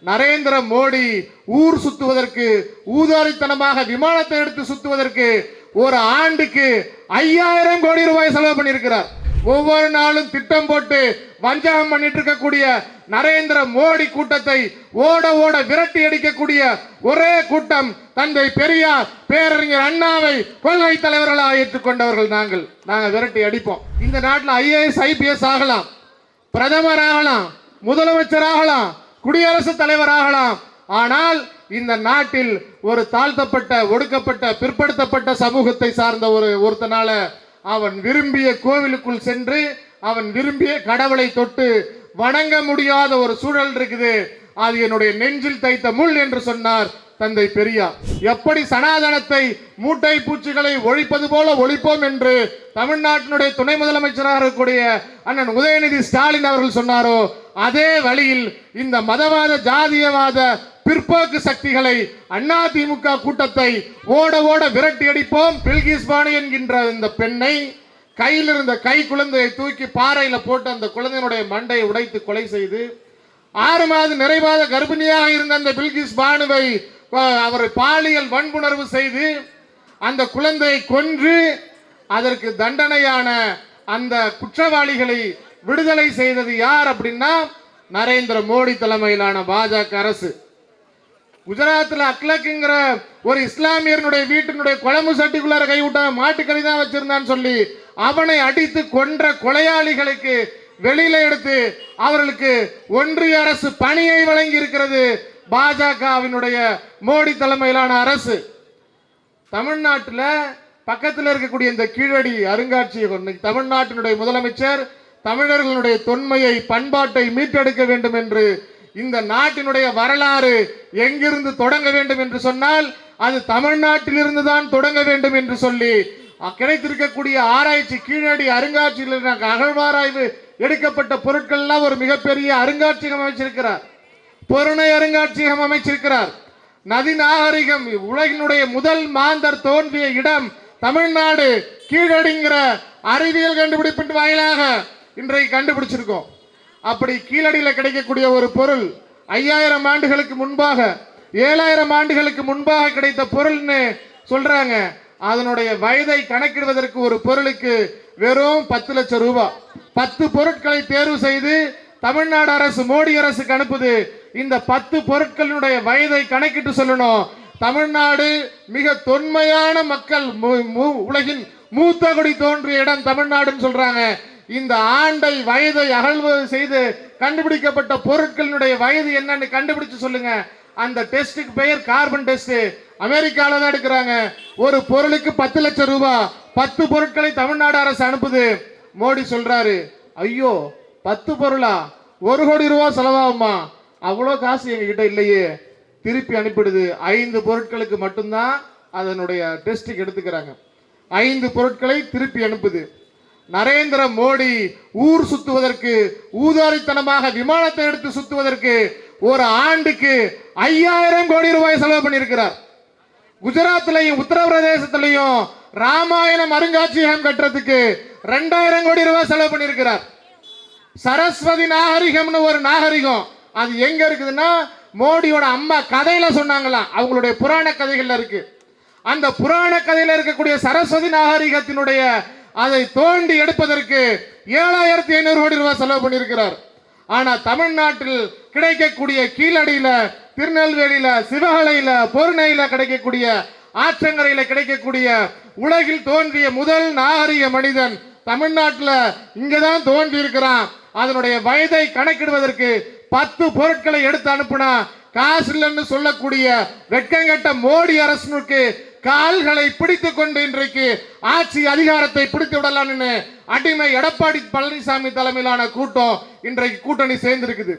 நரேந்திர மோடி ஊர் சுத்துவதற்கு, ஊதாரித்தனமாக விமானத்தை எடுத்து சுத்துவதற்கு ஒரு ஆண்டுக்கு 5000 கோடி ரூபாய் செலவு பண்ணியிருக்கிறார். ஒவ்வொரு நாளும் திட்டம் போட்டு வஞ்சகம் பண்ணிட்டு இருக்கக்கூடிய நரேந்திர மோடி கூட்டத்தை ஓட ஓட விரட்டி அடிக்கக்கூடிய ஒரே கூட்டம் தந்தை பெரியார், பேரறிஞர் அண்ணாவை கொள்கை தலைவர்களாக ஏற்றுக்கொண்டவர்கள் நாங்கள் விரட்டி அடிப்போம். இந்த நாட்டில் IAS IPS ஆகலாம், பிரதமர் ஆகலாம், முதலமைச்சர் ஆகலாம், குடியரசுத் தலைவர் ஆகலாம். ஆனால் இந்த நாட்டில் ஒரு தாழ்த்தப்பட்ட, ஒடுக்கப்பட்ட, பிற்படுத்தப்பட்ட சமூகத்தை சார்ந்த ஒருத்தனால அவன் விரும்பிய கோவிலுக்குள் சென்று அவன் விரும்பிய கடவுளை தொட்டு வணங்க முடியாத ஒரு சூழல் இருக்குது. அது என்னுடைய நெஞ்சில் தைத்த முள் என்று சொன்னார் தந்தை பெரியார். எப்படி சனாதனத்தை, மூட்டை பூச்சிகளை ஒழிப்பது போல ஒழிப்போம் என்று தமிழ்நாட்டினுடைய துணை முதலமைச்சராக இருக்கக்கூடிய அண்ணன் உதயநிதி ஸ்டாலின் அவர்கள் சொன்னாரோ, அதே வழியில் இந்த மதவாத, ஜாதியவாத, பிற்போக்கு சக்திகளை அதிமுக கூட்டத்தை ஓட ஓட விரட்டி அடிப்போம். பில்கிஸ் பானு என்கின்ற இந்த பெண்ணை கையில் இருந்த குழந்தையை தூக்கி பாறையில போட்டு அந்த குழந்தையினுடைய மண்டையை உடைத்து கொலை செய்து 6 மாதம் நிறைவாத கர்ப்பிணியாக இருந்த அந்த பில்கிஸ் பானுவை அவர் பாலியல் வன்புணர்வு செய்து அந்த குழந்தையை கொன்று அதற்கு தண்டனையான அந்த குற்றவாளிகளை விடுதலை செய்தது யார் அப்படின்னா நரேந்திர மோடி தலைமையிலான பாஜக அரசு. குஜராத்தில் அக்லக்குங்கிற ஒரு இஸ்லாமியனுடைய வீட்டினுடைய குழம்பு சட்டிக்குள்ளார கைவிட்ட மாட்டுக்கறி தான் வச்சிருந்தான்னு சொல்லி அவனை அடித்து கொன்ற கொலையாளிகளுக்கு வெளியில எடுத்து அவர்களுக்கு ஒன்றிய அரசு பணியை வழங்கி இருக்கிறது பாஜகவினுடைய மோடி தலைமையிலான அரசு. தமிழ்நாட்டில் பக்கத்தில் இருக்கக்கூடிய இந்த கீழடி அருங்காட்சியகம், தமிழ்நாட்டினுடைய முதலமைச்சர் தமிழர்களுடைய தொன்மையை, பண்பாட்டை மீட்டெடுக்க வேண்டும் என்று, இந்த நாட்டினுடைய வரலாறு எங்கிருந்து தொடங்க வேண்டும் என்று சொன்னால் அது தமிழ்நாட்டிலிருந்து தான் தொடங்க வேண்டும் என்று சொல்லி கிடைத்திருக்கக்கூடிய ஆராய்ச்சி கீழடி அருங்காட்சியில் அகழ்வாராய்வு எடுக்கப்பட்ட பொருட்கள்லாம் ஒரு மிகப்பெரிய அருங்காட்சியகம் அமைச்சிருக்கிறார். பொருணை அருங்காட்சியகம் அமைச்சிருக்கிறார். நதி நாகரிகம், உலகினுடைய முதல் மாந்தர் தோன்றிய இடம் தமிழ்நாடு. கீழடிங்கிற அறிவியல் கண்டுபிடிப்பின் வாயிலாக இன்றைக்கு கண்டுபிடிச்சிருக்கோம். அப்படி கீழடியில் கிடைக்கக்கூடிய ஒரு பொருள் 5000 ஆண்டுகளுக்கு முன்பாக, 7000 ஆண்டுகளுக்கு முன்பாக கிடைத்த பொருள்னு சொல்றாங்க. அதனுடைய வயதை கணக்கிடுவதற்கு ஒரு பொருளுக்கு வெறும் 10 லட்சம் ரூபாய். 10 பொருட்களை தேர்வு செய்து தமிழ்நாடு அரசு, மோடி அரசுக்கு அனுப்புது. இந்த 10 பொருட்களினுடைய வயதை கணக்கிட்டு சொல்லணும். தமிழ்நாடு மிக தொன்மையான மக்கள், உலகின் மூத்த குடி தோன்றிய இடம் தமிழ்நாடுன்னு சொல்றாங்க. இந்த ஆண்டை, வயதை அகழ்வு செய்து கண்டுபிடிக்கப்பட்ட பொருட்களினுடைய வயது என்னன்னு கண்டுபிடிச்சு சொல்லுங்க. அந்த டெஸ்டுக்கு பெயர் கார்பன் டெஸ்ட். அமெரிக்கால தான் எடுக்கிறாங்க. ஒரு பொருளுக்கு 10 லட்சம் ரூபாய். 10 பொருட்களை தமிழ்நாடு அரசு அனுப்புது. மோடி சொல்றாரு, ஐயோ 10 பொருளா, 1 கோடி ரூபாய் செலவாகுமா? அவ்வளோ காசு எங்ககிட்ட இல்லையே. திருப்பி அனுப்பிடுது. 5 பொருட்களுக்கு மட்டும்தான் அதனுடைய டெஸ்டுக்கு எடுத்துக்கிறாங்க. 5 பொருட்களை திருப்பி அனுப்புது. நரேந்திர மோடி ஊர் சுத்துவதற்கு, ஊதாரித்தனமாக விமானத்தை எடுத்து சுத்துவதற்கு ஒரு ஆண்டுக்கு 5000 கோடி ரூபாய் செலவு பண்ணியிருக்கிறார். குஜராத்திலையும் உத்தரப்பிரதேசத்திலையும் ராமாயணம் அருங்காட்சியகம் கட்டுறதுக்கு 2000 கோடி ரூபாய் செலவு பண்ணியிருக்கிறார். சரஸ்வதி நாகரிகம்னு ஒரு நாகரிகம், அது எங்க இருக்குதுன்னா மோடியோட அம்மா கதையில சொன்னாங்களாம். அவங்களுடைய புராண கதைகள்ல இருக்கு. அந்த புராண கதையில இருக்கக்கூடிய சரஸ்வதி நாகரிகத்தினுடைய அதை தோண்டி எடுப்பதற்கு 7500 கோடி ரூபாய் செலவு பண்ணியிருக்கிறார். ஆனா தமிழ்நாட்டில் கிடைக்கக்கூடிய கீழடியில, திருநெல்வேலியில, சிவகலையில, பொருணையில கிடைக்கக்கூடிய, ஆற்றங்கரையில கிடைக்கக்கூடிய உலகில் தோன்றிய முதல் நாகரிக மனிதன் தமிழ்நாட்டில் இங்கதான் தோன்றி இருக்கிறான். அதனுடைய வயதை கணக்கிடுவதற்கு 10 பொருட்களை எடுத்து அனுப்புனா காசு இல்லைன்னு சொல்லக்கூடிய வெட்கங்கட்ட மோடி அரசுக்கு கால்களை பிடித்துக் கொண்டு இன்றைக்கு ஆட்சி அதிகாரத்தை பிடித்து விடலான்னு அடிமை எடப்பாடி பழனிசாமி தலைமையிலான கூட்டம் இன்றைக்கு கூட்டணி சேர்ந்திருக்குது.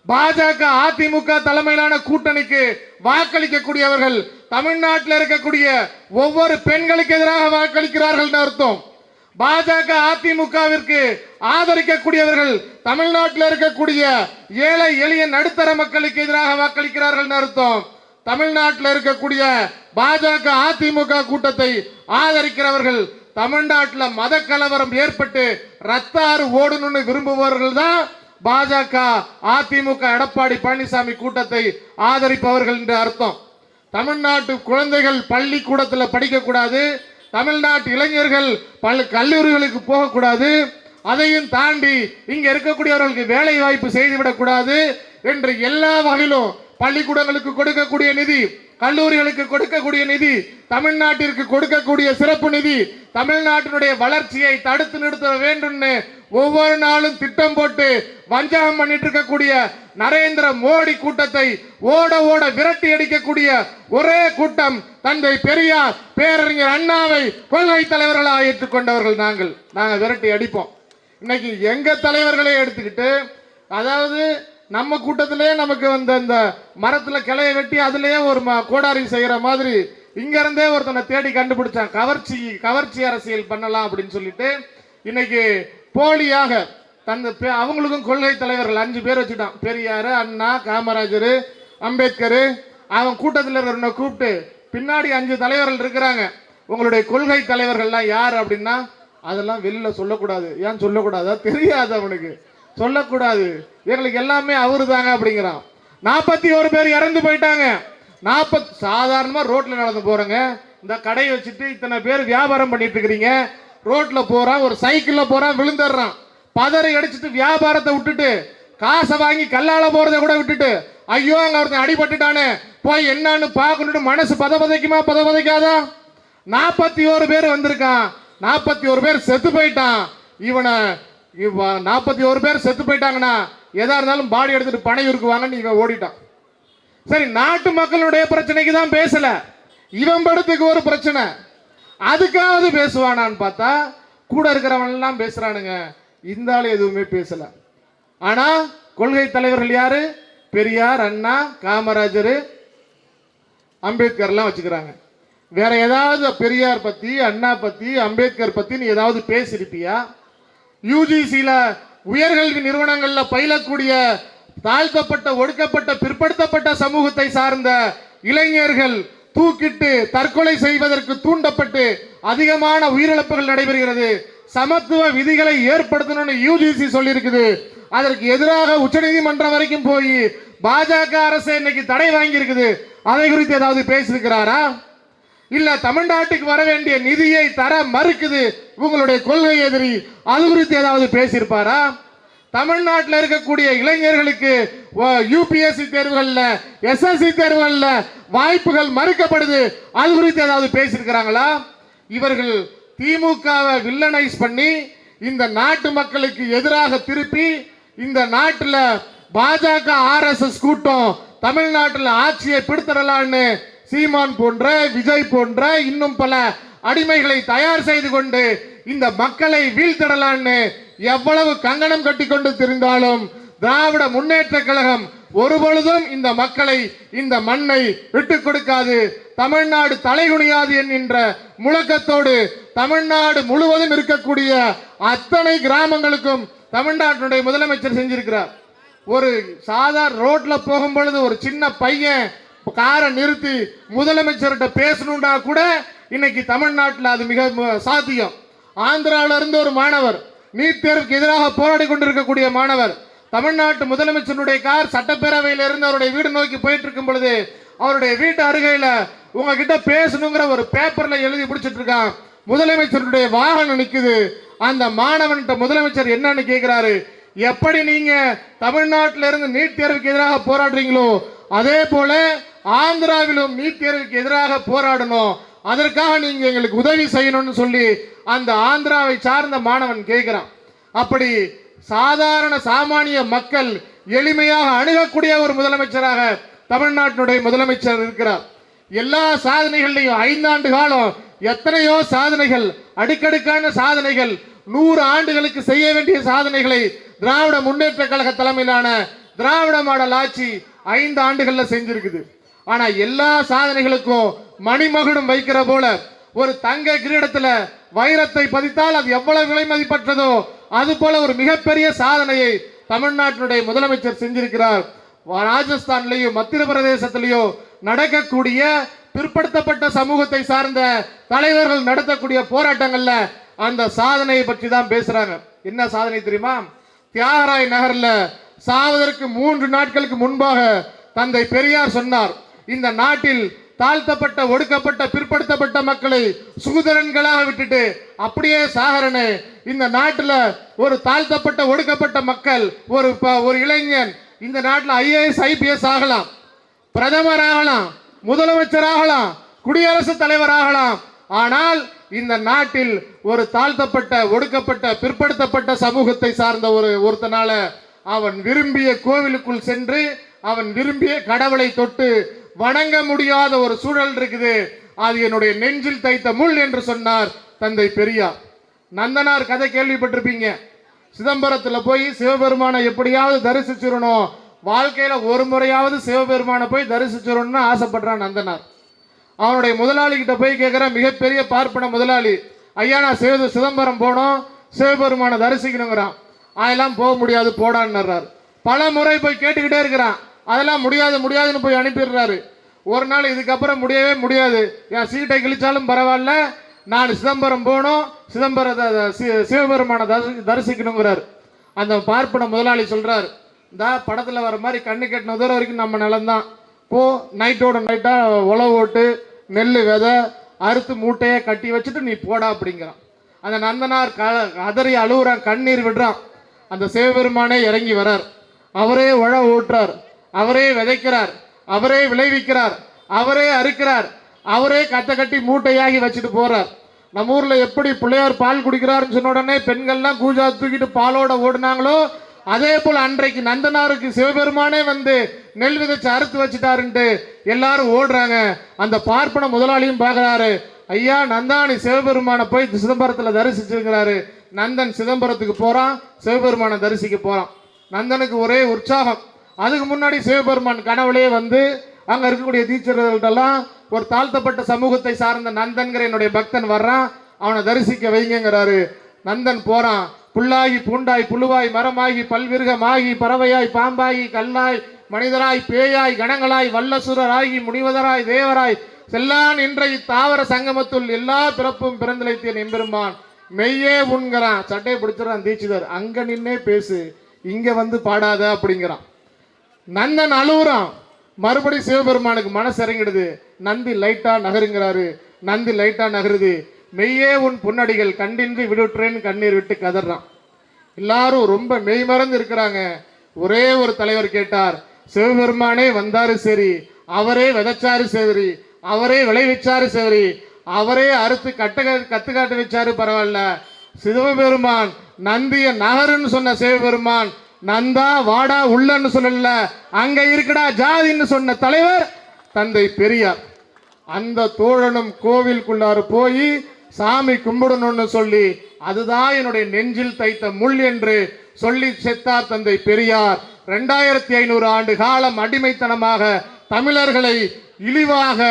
பாஜக, அதிமுக தலைமையிலான கூட்டணிக்கு வாக்களிக்கக்கூடியவர்கள் தமிழ்நாட்டில் இருக்கக்கூடிய ஒவ்வொரு பெண்களுக்கு எதிராக வாக்களிக்கிறார்கள் அர்த்தம். பாஜக, அதிமுகவிற்கு ஆதரிக்கக்கூடியவர்கள் தமிழ்நாட்டில் இருக்கக்கூடிய ஏழை, எளிய, நடுத்தர மக்களுக்கு எதிராக வாக்களிக்கிறார்கள் அர்த்தம். தமிழ்நாட்டில் இருக்கக்கூடிய பாஜக, அதிமுக கூட்டத்தை ஆதரிக்கிறவர்கள் தமிழ்நாட்டில் மத கலவரம் ஏற்பட்டு ரத்த ஆறு ஓடணும்னு விரும்புபவர்கள் தான் பாஜக, அதிமுக, எடப்பாடி பழனிசாமி கூட்டத்தை ஆதரிப்பவர்கள் என்று அர்த்தம். தமிழ்நாட்டு குழந்தைகள் பள்ளிக்கூடத்தில் படிக்கக்கூடாது, தமிழ்நாட்டு இளைஞர்கள் கல்லூரிகளுக்கு போகக்கூடாது, அதையும் தாண்டி இங்க இருக்கக்கூடியவர்களுக்கு வேலை வாய்ப்பு செய்துவிடக்கூடாது என்று எல்லா வகையிலும் பள்ளிக்கூடங்களுக்கு கொடுக்கக்கூடிய நிதி, கல்லூரிகளுக்கு கொடுக்கக்கூடிய நிதி, தமிழ்நாட்டிற்கு கொடுக்கக்கூடிய சிறப்பு நிதி, தமிழ்நாட்டினுடைய வளர்ச்சியை தடுத்து நிறுத்த வேண்டும்னு ஒவ்வொரு நாளும் திட்டம் போட்டு வஞ்சகம் பண்ணிட்டு இருக்கக்கூடிய நரேந்திர மோடி கூட்டத்தை ஓட ஓட விரட்டி அடிக்கக்கூடிய ஒரே கூட்டம் தந்தை பெரியார், பேரறிஞர் அண்ணாவை கொள்கை தலைவர்களாக ஏற்றுக்கொண்டவர்கள் நாங்கள் விரட்டி அடிப்போம். இன்னைக்கு எங்க தலைவர்களே எடுத்துக்கிட்டு, அதாவது நம்ம கூட்டத்திலே நமக்கு வந்த இந்த மரத்துல கிளையை வெட்டி அதுலயே ஒரு கோடாரி செய்யற மாதிரி இங்க இருந்தே ஒருத்தனை தேடி கண்டுபிடிச்சான். கவர்ச்சி அரசியல் பண்ணலாம் அப்படின்னு சொல்லிட்டு இன்னைக்கு போலியாக அவங்களுக்கும் கொள்கை தலைவர்கள் 5 பேர் வச்சுட்டான். பெரியார், அண்ணா, காமராஜர், அம்பேத்கர். அவன் கூட்டத்தில் இருக்கிறவனை கூப்பிட்டு பின்னாடி 5 தலைவர்கள் இருக்கிறாங்க, உங்களுடைய கொள்கை தலைவர்கள்லாம் யார் அப்படின்னா அதெல்லாம் வெளியில சொல்லக்கூடாது. ஏன் சொல்லக்கூடாதா? தெரியாது அவனுக்கு, சொல்லக்கூடாது, எங்களுக்கு எல்லாமே அவரு தாங்க அப்படிங்கிறான். 41 பேர் இறந்து போயிட்டாங்க. சாதாரணமா ரோட்ல நடந்து போறங்க, இந்த கடையை வச்சுட்டு இத்தனை பேர் வியாபாரம் பண்ணிட்டு இருக்கிறீங்க, ரோட்ல போறான், ஒரு சைக்கிள்ல போறான், விழுந்துடுறான், பதறி அடிச்சுட்டு வியாபாரத்தை விட்டுட்டு காசை வாங்கி கல்லால போறதை கூட விட்டுட்டு ஐயோ அங்க ஒருத்தன் அடிபட்டுட்டானே போய் என்னன்னு பார்க்கணுட்டு மனசு பதவதைக்காதா? 41 பேர் வந்திருக்கான், 41 பேர் செத்து போயிட்டான். இவனை 41 பேர் செத்து போயிட்டாங்கன்னா எதா இருந்தாலும் பாடி எடுத்துட்டு பனையூருக்கு வாங்கன்னு இவன் ஓடிட்டான். சரி, நாட்டு மக்களுடைய பிரச்சனைக்கு தான் பேசல, இவன் படத்துக்கு ஒரு பிரச்சனை, அதுக்காவது பேசுவானான்னு பார்த்தா கூட இருக்கிறவன் எல்லாம் பேசுறானுங்க, இந்த ஆளு எதுவுமே பேசல. ஆனா கொள்கை தலைவர்கள் யாரு? பெரியார், அண்ணா, காமராஜர், அம்பேத்கர்லாம் வச்சுக்கிறாங்க. வேற ஏதாவது பெரியார் பத்தி, அண்ணா பத்தி, அம்பேத்கர் பத்தி நீ ஏதாவது பேசிருப்பியா? யூஜிசில உயர்கல்வி நிறுவனங்கள்ல பயிலக்கூடிய தாழ்த்தப்பட்ட, ஒடுக்கப்பட்ட, பிற்படுத்தப்பட்ட சமூகத்தை சார்ந்த இளைஞர்கள் தூக்கிட்டு தற்கொலை செய்வதற்கு தூண்டப்பட்டு அதிகமான உயிரிழப்புகள் நடைபெறுகிறது. சமத்துவ விதிகளை ஏற்படுத்தணும்னு யூஜிசி சொல்லி இருக்குது. அதற்கு எதிராக உச்சநீதிமன்றம் வரைக்கும் போய் பாஜக அரசு இன்னைக்கு தடை வாங்கி இருக்குது. அதை குறித்து ஏதாவது பேசியிருக்கிறாரா? இல்ல தமிழ்நாட்டுக்கு வர வேண்டிய நிதியை தர மறுக்குது உங்களுடைய கொள்கை எதிரி, அது குறித்து ஏதாவது பேசியிருப்பாரா? தமிழ்நாட்டில் இருக்கக்கூடிய இளைஞர்களுக்கு யூபிஎஸ்சி தேர்வுகள்ல, எஸ்எஸ்சி தேர்வுகள்ல வாய்ப்புகள் மறுக்கப்படுது, அது குறித்து ஏதாவது பேசியிருக்கிறாங்களா? இவர்கள் திமுகவை வில்லனைஸ் பண்ணி இந்த நாட்டு மக்களுக்கு எதிராக திருப்பி இந்த நாட்டில் பாஜக ஆர்எஸ்எஸ் கூட்டம் தமிழ்நாட்டில் ஆட்சியை பிடித்தரலான்னு சீமான் போன்ற, விஜய் போன்ற இன்னும் பல அடிமைகளை தயார் செய்து கொண்டு இந்த மக்களை வீழ்த்திடலான்னு எவ்வளவு கங்கணம் கட்டி கொண்டு தெரிந்தாலும் திராவிட முன்னேற்ற கழகம் ஒருபொழுதும் இந்த மக்களை, இந்த மண்ணை விட்டுக் கொடுக்காது. தமிழ்நாடு தலைகுனியாது என்கின்ற முழக்கத்தோடு தமிழ்நாடு முழுவதும் இருக்கக்கூடிய அத்தனை கிராமங்களுக்கும் தமிழ்நாட்டினுடைய முதலமைச்சர் செஞ்சிருக்கிறார். ஒரு சாதாரண ரோட்ல போகும் பொழுது ஒரு சின்ன பையன் காரை நிறுத்தி முதலமைச்சர்கிட்ட பேசணும்னா கூட இன்னைக்கு தமிழ்நாட்டில் அது மிக சாத்தியம். ஆந்திராவில இருந்து ஒரு மாணவர், நீட் தேர்வுக்கு எதிராக போராடி கொண்டிருக்கக்கூடிய மாணவர், தமிழ்நாட்டு முதலமைச்சருடைய கார் சட்டப்பேரவையில் இருந்து அவருடைய வீடு நோக்கி போயிட்டு இருக்கும் பொழுது அவருடைய வீட்டு அருகையில உங்ககிட்ட பேசணுங்கிற ஒரு பேப்பர்ல எழுதி பிடிச்சிட்டு இருக்கான். முதலமைச்சருடைய வாகனம் நிக்குது. அந்த மாணவன்கிட்ட முதலமைச்சர் என்னன்னு கேட்கிறாரு, எப்படி நீங்க தமிழ்நாட்டில இருந்து நீட் தேர்வுக்கு எதிராக போராடுறீங்களோ அதே போல ஆந்திராவிலும் நீட் தேர்வுக்கு எதிராக போராடணும், அதற்காக நீங்க எங்களுக்கு உதவி செய்யணும்னு சொல்லி அந்த ஆந்திராவை சார்ந்த மாணவன் கேட்கிறான். அப்படி சாதாரண சாமானிய மக்கள் எளிமையாக அணுகக்கூடிய ஒரு முதலமைச்சராக தமிழ்நாட்டினுடைய முதலமைச்சர் இருக்கிறார். எல்லா சாதனைகளையும் 5 ஆண்டு காலம் எத்தனையோ சாதனைகள், அடுக்கடுக்கான சாதனைகள், 100 ஆண்டுகளுக்கு செய்ய வேண்டிய சாதனைகளை திராவிட முன்னேற்ற கழக தலைமையிலான திராவிட மாடல் ஆட்சி 5 ஆண்டுகள்ல செஞ்சிருக்குது. ஆனா எல்லா சாதனைகளுக்கும் மணிமகுடம் வைக்கிற போல ஒரு தங்க கிரீடத்துல வைரத்தை பதித்தால் அது எவ்வளவு விலை மதிப்பற்றதோ அது போல ஒரு மிகப்பெரிய சாதனையை தமிழ்நாட்டினுடைய முதலமைச்சர் செஞ்சிருக்கிறார். ராஜஸ்தான்லயும் மத்திய பிரதேசத்திலேயோ நடக்கக்கூடிய பிற்படுத்தப்பட்ட சமூகத்தை சார்ந்த தலைவர்கள் நடத்தக்கூடிய போராட்டங்கள்ல அந்த சாதனையை பற்றி தான் பேசுறாங்க. என்ன சாதனை தெரியுமா? தியாகராய நகர்ல சாவதற்கு 3 நாட்களுக்கு முன்பாக தந்தை பெரியார் சொன்னார், இந்த நாட்டில் தாழ்த்தப்பட்ட ஒடுக்கப்பட்ட பிற்படுத்தப்பட்ட மக்களை சூதரன்களாக விட்டுட்டு அப்படியே சாகரனே, இந்த நாட்டில் ஒரு தாழ்த்தப்பட்ட ஒடுக்கப்பட்ட மக்கள் ஒரு இளைஞன் இந்த நாட்டில் IAS IPS ஆகலாம், பிரதமர் ஆகலாம், முதலமைச்சர் ஆகலாம், குடியரசுத் தலைவர் ஆகலாம். ஆனால் இந்த நாட்டில் ஒரு தாழ்த்தப்பட்ட ஒடுக்கப்பட்ட பிற்படுத்தப்பட்ட சமூகத்தை சார்ந்த ஒருத்தனால அவன் விரும்பிய கோவிலுக்குள் சென்று அவன் விரும்பிய கடவுளை தொட்டு வணங்க முடியாத ஒரு சூழல் இருக்குது. அது என்னுடைய நெஞ்சில் தைத்த முள் என்று சொன்னார் தந்தை பெரியார். நந்தனார் கதை கேள்விப்பட்டிருப்பீங்க. சிதம்பரத்தில் போய் சிவபெருமானை எப்படியாவது தரிசிச்சிடணும், வாழ்க்கையில ஒரு முறையாவது சிவபெருமானை போய் தரிசிச்சிடணும்னு ஆசைப்படுறான் நந்தனார். அவனுடைய முதலாளி கிட்ட போய் கேட்கிற, மிகப்பெரிய பார்ப்பன முதலாளி, ஐயா நான் சிதம்பரம் போனோம், சிவபெருமானை தரிசிக்கணுங்கிறான். அதெல்லாம் போக முடியாது போடான்னு பல முறை போய் கேட்டுக்கிட்டே இருக்கிறான். அதெல்லாம் முடியாதுன்னு போய் அனுப்பிடுறாரு. ஒரு நாள் இதுக்கப்புறம் முடியவே முடியாது, என் சீட்டை கிழிச்சாலும் பரவாயில்ல, நான் சிதம்பரம் போனோம், சிவபெருமானை தரிசிக்கணுங்கிறார். அந்த பார்ப்பன முதலாளி சொல்றார், இந்த படத்தில் வர மாதிரி கண்ணு கட்டின தூரம் வரைக்கும் நம்ம நிலம்தான், போ நைட்டோட நைட்டா உழவு ஓட்டு நெல் விதை அறுத்து மூட்டையை கட்டி வச்சுட்டு நீ போடா அப்படிங்கிறான். அந்த நந்தனார் அதறி அழுகுறான், கண்ணீர் விடுறான். அந்த சிவபெருமானே இறங்கி வரார், அவரே உழவு ஓட்டுறார், அவரே விதைக்கிறார், அவரே விளைவிக்கிறார், அவரே அறுக்கிறார், அவரே கட்டி மூட்டையாகி வச்சுட்டு போறார். நம்ம ஊர்ல எப்படி பிள்ளையார் பால் குடிக்கிறாருன்னு சொன்ன உடனே பெண்கள்லாம் கூஜா தூக்கிட்டு பாலோட ஓடுனாங்களோ, அதே போல அன்றைக்கு நந்தனாருக்கு சிவபெருமானே வந்து நெல் விதைச்சு அறுத்து வச்சுட்டாருன்ட்டு எல்லாரும் ஓடுறாங்க. அந்த பார்ப்பன முதலாளியும் பார்க்கிறாரு, ஐயா நந்தானி சிவபெருமானை போய் சிதம்பரத்தில் தரிசிச்சிருக்கிறாரு. நந்தன் சிதம்பரத்துக்கு போறான், சிவபெருமானை தரிசிக்க போறான். நந்தனுக்கு ஒரே உற்சாகம். அதுக்கு முன்னாடி சிவபெருமான் கனவுலே வந்து அங்க இருக்கக்கூடிய டீச்சர்கள்ட்டெல்லாம் ஒரு தாழ்த்தப்பட்ட சமூகத்தை சார்ந்த நந்தன்கிற என்னுடைய பக்தன் வர்றான், அவனை தரிசிக்க வைங்கிறாரு. நந்தன் போறான். புல்லாகி பூண்டாய் புழுவாய் மரமாகி பல்விருகமாகி பறவையாய் பாம்பாகி கல்லாய் மனிதராய் பேயாய் கணங்களாய் வல்லசுரராகி முனிவதராய் தேவராய் செல்லான் என்ற இத்தாவர சங்கமத்துள் எல்லா பிறப்பும் பிறந்தளித்தேன் எம்பெருமான் மெய்யே உண்கிறான். சட்டையை பிடிச்சிடறான் தீட்சிதர், அங்க நின்னே பேசு, இங்க வந்து பாடாத அப்படிங்கிறான். நந்தன் அழுகுறான். மறுபடி சிவபெருமானுக்கு மனசு இறங்கிடுது. நந்தி லைட்டா நகருங்கிறாரு. நந்தி லைட்டா நகருது. மெய்யே உன் புன்னடிகள் கண்டின்றி விடுற்றேன்னு கண்ணீர் விட்டு கதறான். எல்லாரும் ரொம்ப மெய்மறந்து இருக்கிறாங்க. ஒரே ஒரு தலைவர் கேட்டார், சிவபெருமானே வந்தாரு சரி, அவரே விதைச்சாரு சரி, அவரே விளைவிச்சாரு சரி, அவரே அறுத்து கத்து காட்டு வச்சாரு பரவாயில்ல, சிவபெருமான் நந்திய நகருன்னு சொன்ன சிவபெருமான் நந்தா வாடா உள்ளன்னு சொல்லல, அங்க இருக்குடா ஜாதின்னு சொன்ன தலைவர் தந்தை பெரியார். அந்த தோழனும் கோவிலுக்குள்ளாரு போய் சாமி கும்பிடணும்னு சொல்லி, அதுதான் என்னுடைய நெஞ்சில் தைத்த முள் என்று சொல்லி செத்தார் தந்தை பெரியார். 2500 ஆண்டு காலம் அடிமைத்தனமாக தமிழர்களை இழிவாக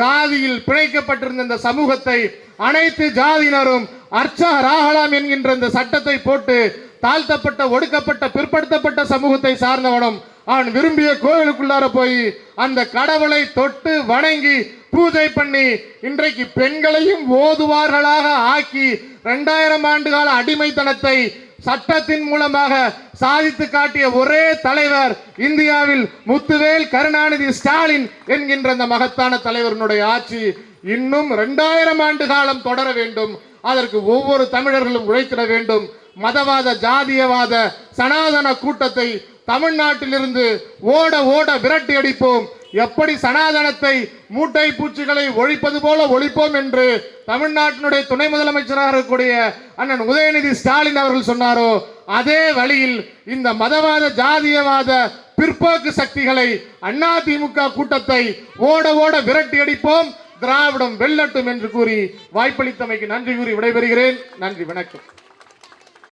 ஜாதியில் பிணைக்கப்பட்டிருந்த இந்த சமூகத்தை அனைத்து ஜாதியினரும் அர்ச்சகராகலாம் என்கின்ற இந்த சட்டத்தை போட்டு தாழ்த்தப்பட்ட ஒடுக்கப்பட்ட பிற்படுத்தப்பட்ட சமூகத்தை சார்ந்தவனும் அவன் விரும்பிய கோவிலுக்குள்ளார போய் அந்த கடவுளை தொட்டு வணங்கி பூஜை பண்ணி இன்றைக்கு பெண்களையும் ஓதுவார்களாக ஆக்கி 2000 ஆண்டுகால அடிமைத்தனத்தை சட்டத்தின் மூலமாக சாதித்து காட்டிய ஒரே தலைவர் இந்தியாவில் முத்துவேல் கருணாநிதி ஸ்டாலின் என்கின்ற அந்த மகத்தான தலைவருடைய ஆட்சி இன்னும் 2000 ஆண்டு காலம் தொடர வேண்டும். அதற்கு ஒவ்வொரு தமிழர்களும் உழைத்திட வேண்டும். மதவாத ஜாதியவாத சனாதன கூட்டத்தை தமிழ்நாட்டிலிருந்து ஓட ஓட விரட்டி அடிப்போம். எப்படி சனாதனத்தை மூட்டை பூச்சிகளை ஒழிப்பது போல ஒழிப்போம் என்று தமிழ்நாட்டினுடைய துணை முதலமைச்சராக இருக்கக்கூடிய அண்ணன் உதயநிதி ஸ்டாலின் அவர்கள் சொன்னாரோ, அதே வழியில் இந்த மதவாத ஜாதியவாத பிற்போக்கு சக்திகளை அதிமுக கூட்டத்தை ஓட ஓட விரட்டி அடிப்போம். திராவிடம் வெல்லட்டும் என்று கூறி வாய்ப்பளித்தமைக்கு நன்றி கூறி விடைபெறுகிறேன். நன்றி, வணக்கம்.